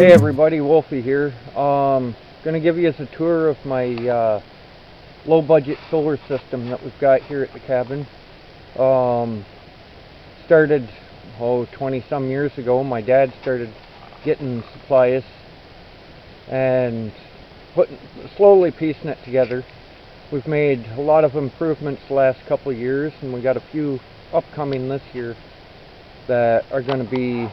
Hey everybody, Wolfie here. Gonna give you a tour of my low budget solar system that we've got here at the cabin. Started 20 some years ago. My dad started getting supplies and slowly piecing it together. We've made a lot of improvements the last couple of years, and we got a few upcoming this year that are going to be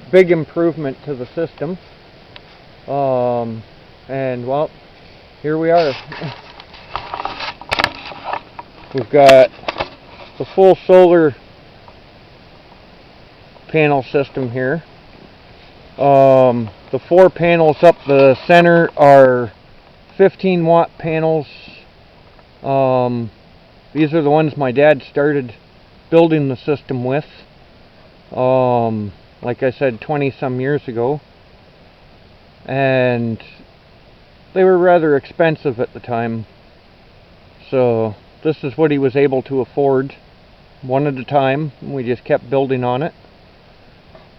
big improvement to the system. And well, here we are. We've got the full solar panel system here. The 4 panels up the center are 15 watt panels. These are the ones my dad started building the system with. Like I said, 20 some years ago, and they were rather expensive at the time, so this is what he was able to afford, one at a time, and we just kept building on it.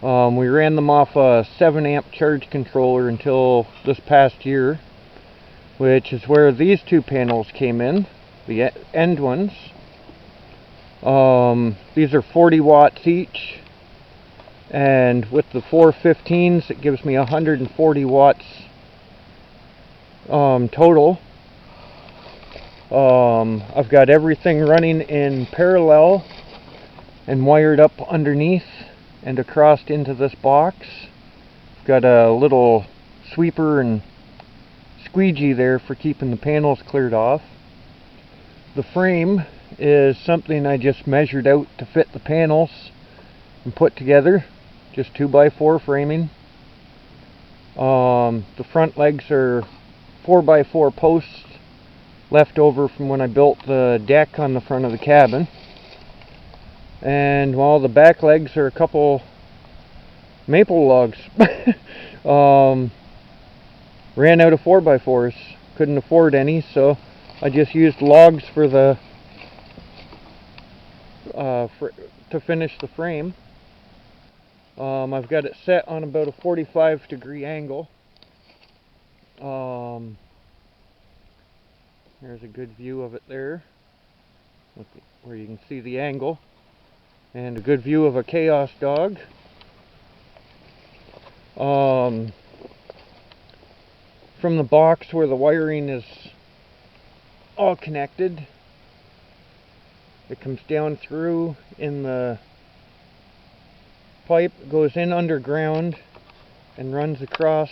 We ran them off a 7 amp charge controller until this past year, which is where these 2 panels came in, the end ones. These are 40 watts each, and with the 4 15s it gives me 140 watts total. I've got everything running in parallel and wired up underneath and across into this box. I've got a little sweeper and squeegee there for keeping the panels cleared off. The frame is something I just measured out to fit the panels and put together. Just 2x4 framing. The front legs are 4x4 posts left over from when I built the deck on the front of the cabin. And while the back legs are a couple maple logs. Ran out of 4x4s. Couldn't afford any, so I just used logs for the to finish the frame. I've got it set on about a 45-degree angle. There's a good view of it there, where you can see the angle, and a good view of a chaos dog. From the box where the wiring is all connected, it comes down through in the pipe, goes in underground and runs across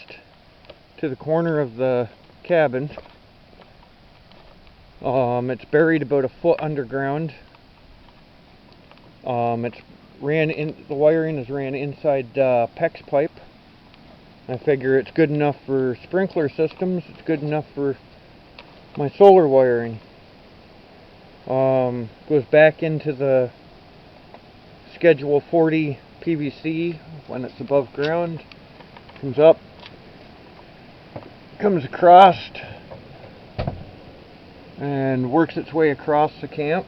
to the corner of the cabin. It's buried about a foot underground. The wiring is ran inside PEX pipe. I figure it's good enough for sprinkler systems. It's good enough for my solar wiring. Goes back into the Schedule 40 PVC when it's above ground. Comes up, comes across, and works its way across the camp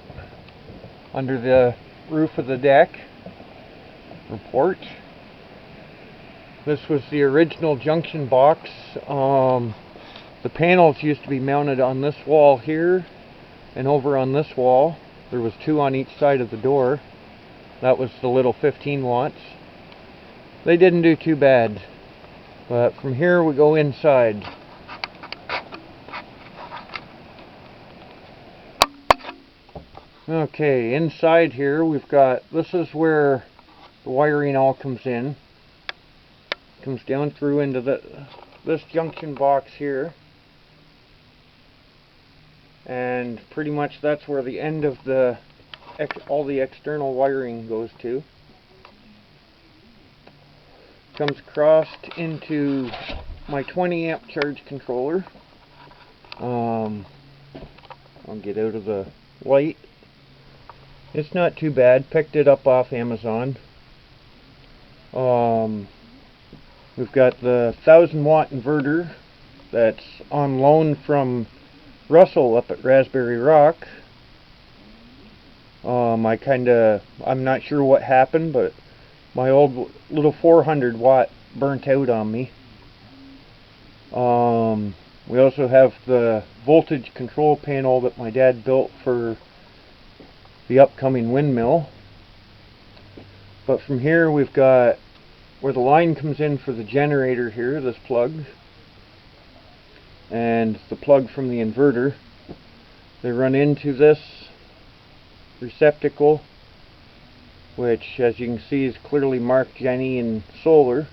under the roof of the deck or porch. This was the original junction box. The panels used to be mounted on this wall here and over on this wall. There was 2 on each side of the door. That was the little 15 watts. They didn't do too bad. But from here we go inside. Okay, inside here we've got, this is where the wiring all comes in. Comes down through into this junction box here. And pretty much that's where the end of all the external wiring goes to. Comes across into my 20 amp charge controller. I'll get out of the light. It's not too bad. Picked it up off Amazon. We've got the 1000 watt inverter that's on loan from Russell up at Raspberry Rock. I'm not sure what happened, but my old little 400 watt burnt out on me. We also have the voltage control panel that my dad built for the upcoming windmill. But from here we've got where the line comes in for the generator here, this plug, and the plug from the inverter. They run into this receptacle, which as you can see is clearly marked Jenny and solar.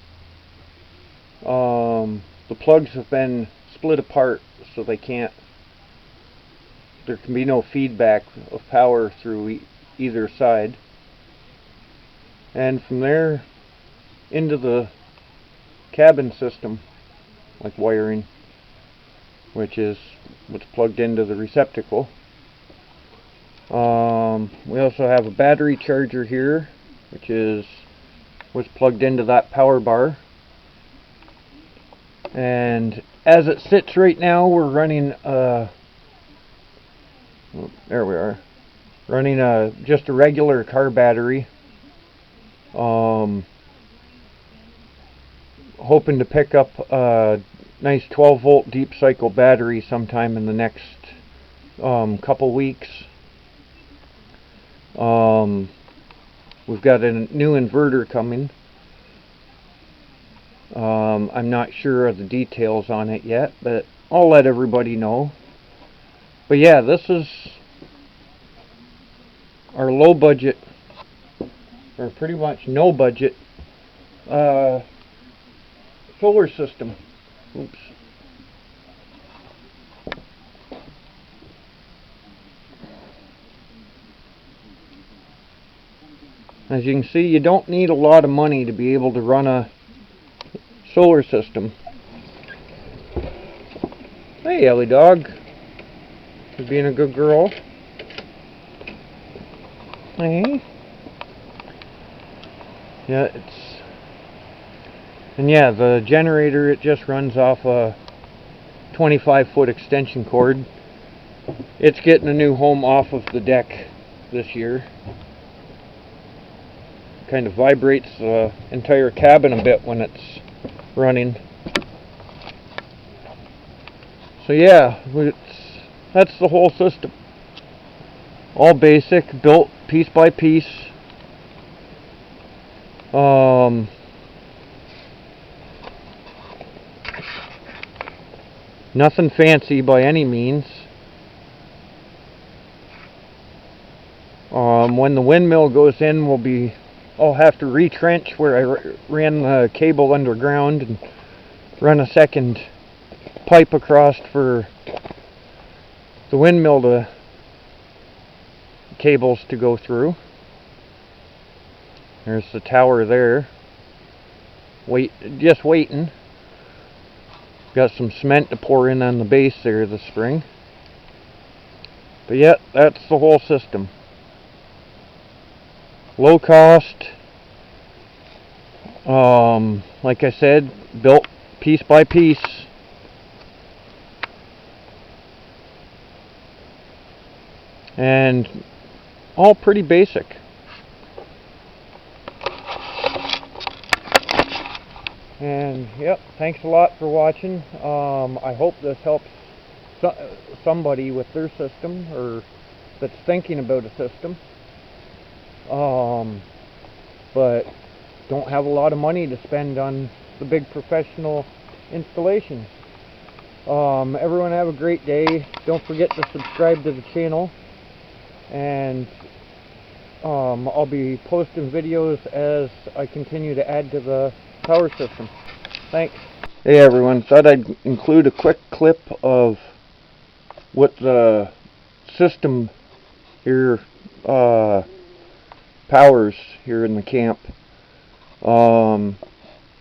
The plugs have been split apart so there can be no feedback of power through either side. And from there into the cabin system, like wiring, which is what's plugged into the receptacle. We also have a battery charger here, which is what's plugged into that power bar. And as it sits right now, we're running there we are, running just a regular car battery. Hoping to pick up a nice 12 volt deep cycle battery sometime in the next couple weeks. We've got a new inverter coming. I'm not sure of the details on it yet, but I'll let everybody know. But yeah, this is our low budget, or pretty much no budget, solar system. Oops. As you can see, you don't need a lot of money to be able to run a solar system. Hey, Ellie dog. You're being a good girl. Hey. Yeah, the generator, it just runs off a 25-foot extension cord. It's getting a new home off of the deck this year. Kind of vibrates the entire cabin a bit when it's running. So yeah, that's the whole system. All basic, built piece by piece. Nothing fancy by any means. When the windmill goes in, I'll have to retrench where I ran the cable underground and run a second pipe across for the windmill cables to go through. There's the tower there. Just waiting. Got some cement to pour in on the base there this spring. But yeah, that's the whole system. Low cost. Like I said, built piece by piece. And all pretty basic. And yep, thanks a lot for watching. I hope this helps somebody with their system, or that's thinking about a system, but don't have a lot of money to spend on the big professional installations. Everyone have a great day. Don't forget to subscribe to the channel, and I'll be posting videos as I continue to add to the power system. Thanks. Hey everyone, thought I'd include a quick clip of what the system here powers here in the camp.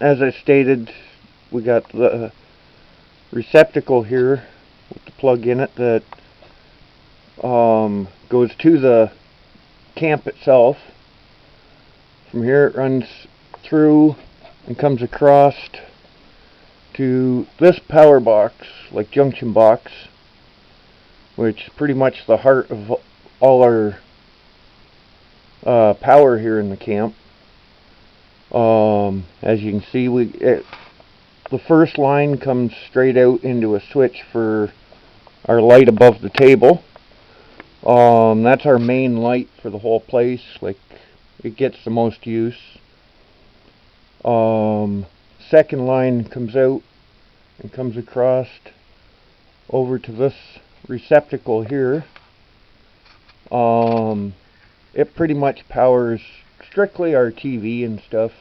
As I stated, we got the receptacle here with the plug in it that goes to the camp itself. From here it runs through and comes across to this power box, like Junction Box, which is pretty much the heart of all our power here in the camp. As you can see, the first line comes straight out into a switch for our light above the table. That's our main light for the whole place. Like, it gets the most use. Second line comes out and comes across over to this receptacle here. It pretty much powers strictly our TV and stuff.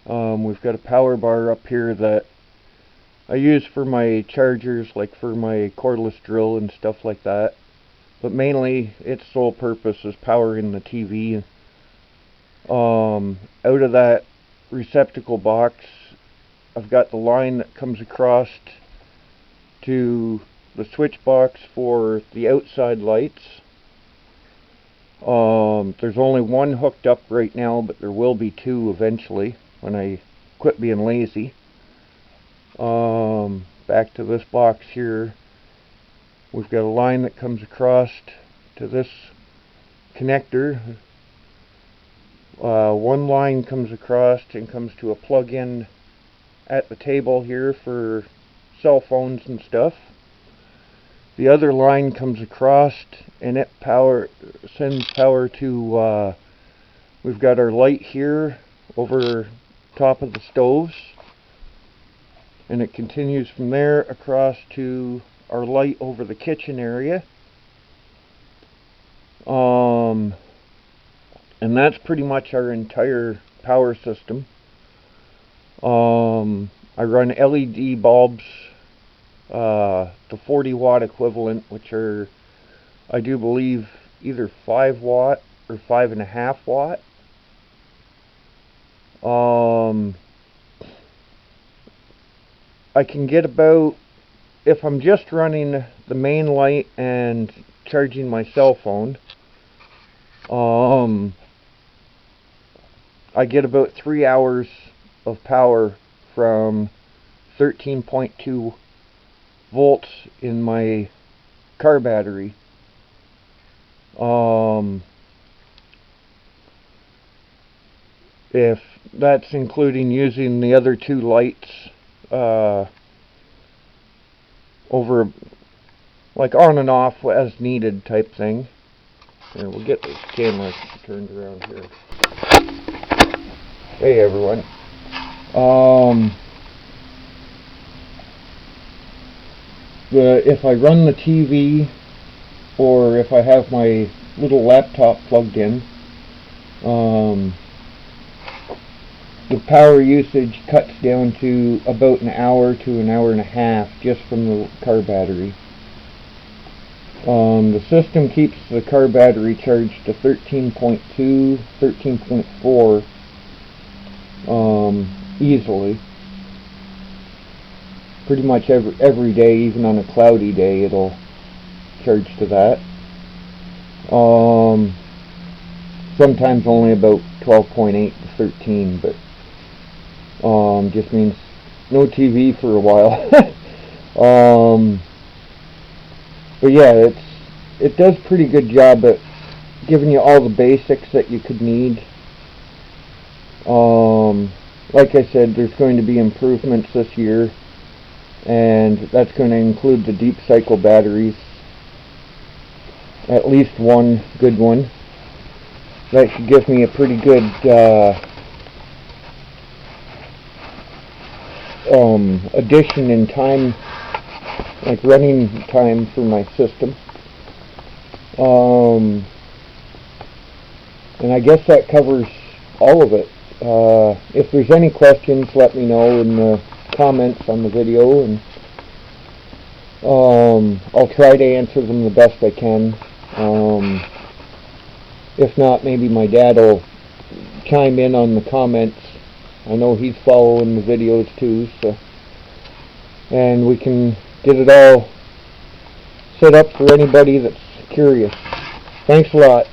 We've got a power bar up here that I use for my chargers, like for my cordless drill and stuff like that. But mainly its sole purpose is powering the TV. Out of that receptacle box, I've got the line that comes across to the switch box for the outside lights. There's only one hooked up right now, but there will be two eventually when I quit being lazy. Back to this box here, we've got a line that comes across to this connector. One line comes across and comes to a plug-in at the table here for cell phones and stuff. The other line comes across and it sends power to, we've got our light here over top of the stoves, and it continues from there across to our light over the kitchen area. And that's pretty much our entire power system. I run LED bulbs, the 40 watt equivalent, which are, I do believe, either 5 watt or 5.5 watt. I can get about, if I'm just running the main light and charging my cell phone, I get about 3 hours of power from 13.2 volts in my car battery. If that's including using the other two lights over, like, on and off as needed type thing. Here, we'll get this camera turned around here. Hey everyone. If I run the TV, or if I have my little laptop plugged in, the power usage cuts down to about an hour to an hour and a half just from the car battery. The system keeps the car battery charged to 13.2, 13.4 easily. Pretty much every day, even on a cloudy day, it'll charge to that. Sometimes only about 12.8 to 13, but just means no TV for a while. But yeah, it does pretty good job at giving you all the basics that you could need. Like I said, there's going to be improvements this year, and that's going to include the deep cycle batteries. At least one good one. That should give me a pretty good addition in time, like running time for my system. And I guess that covers all of it. If there's any questions, let me know in the comments on the video, and I'll try to answer them the best I can. If not, maybe my dad will chime in on the comments. I know he's following the videos too, so, and we can get it all set up for anybody that's curious. Thanks a lot.